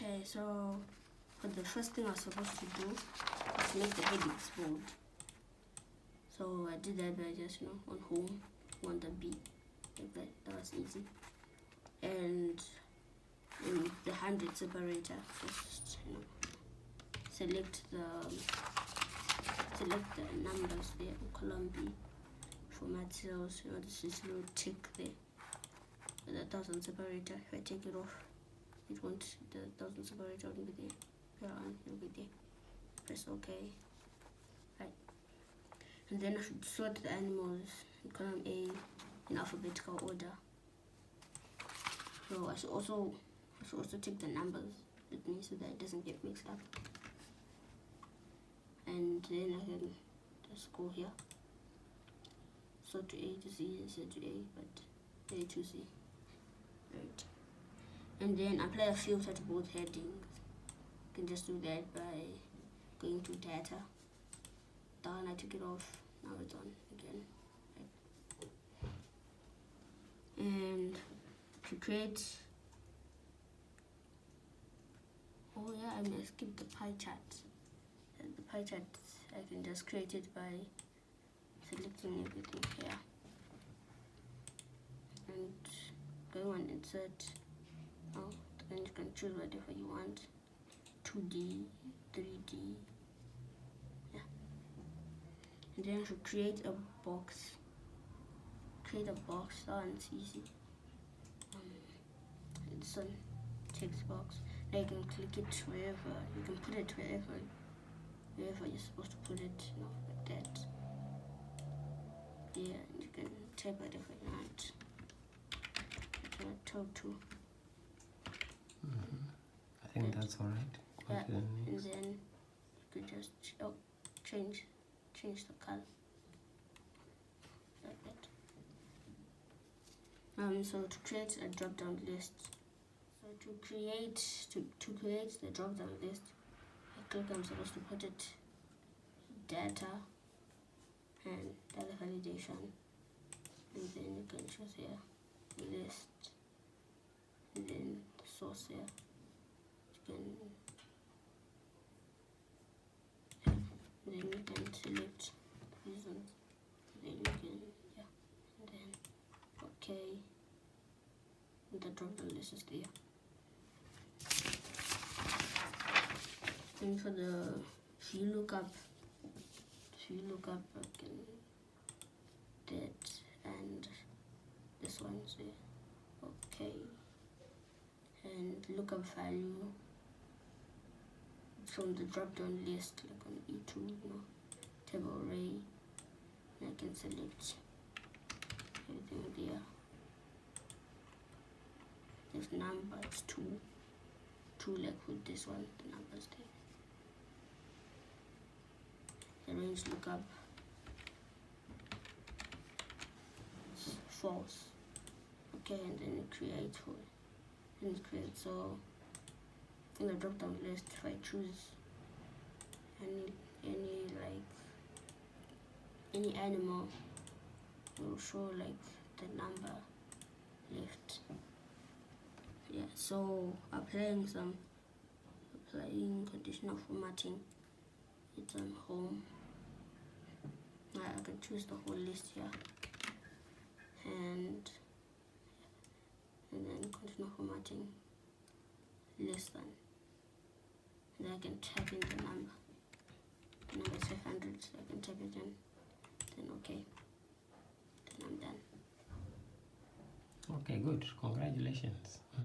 Okay, so for the first thing I was supposed to do is make the headings bold. So I did that by just, on home, on the B, like that. That was easy. And in the 100 separator, just, select the numbers there in column B. Format cells, this is little tick there. The 1000 separator, if I take it off, it won't, the 1000 separator won't be there. It'll be there. Press OK. Right. And then I should sort the animals in column A in alphabetical order. So I should also take the numbers with me so that it doesn't get mixed up. And then I can just go here. Sort to A to Z and Z to A, but A to Z. Right. And then apply a filter to both headings. You can just do that by going to data. Down, I took it off. Now it's on again. Right. And to create, oh yeah, I may skip the pie chart. The pie chart, I can just create it by selecting everything here and going on insert. Then you can choose whatever you want, 2D, 3D, yeah. And then to create a box, that one's easy. This one, text box. Now you can click it wherever, you can put it wherever you're supposed to put it, like that. Yeah, and you can type whatever you want. Talk to. I think that's all right. Yeah, and then you could just change the color like that. So to create a drop-down list, to create the drop-down list, I click I'm supposed to put it data and data validation, and then you can choose here list, and then the source here. You can, then you can select reasons, then you can, and then OK, and the drop-down list is there. And for the VLOOKUP, I can that and this one's there. OK. And lookup value from the drop-down list, like on E2, table array. And I can select everything there. There's number, it's 2, like with this one, the numbers there. The range lookup, false. Okay, and then it creates so in the drop down list, if I choose any animal, it will show like the number left. Yeah, so applying conditional formatting, it's on home. Now I can choose the whole list here, and then conditional formatting less than, and then I can type in the number. The number is 500, so I can type it in, then OK, then I'm done. Okay, good, congratulations.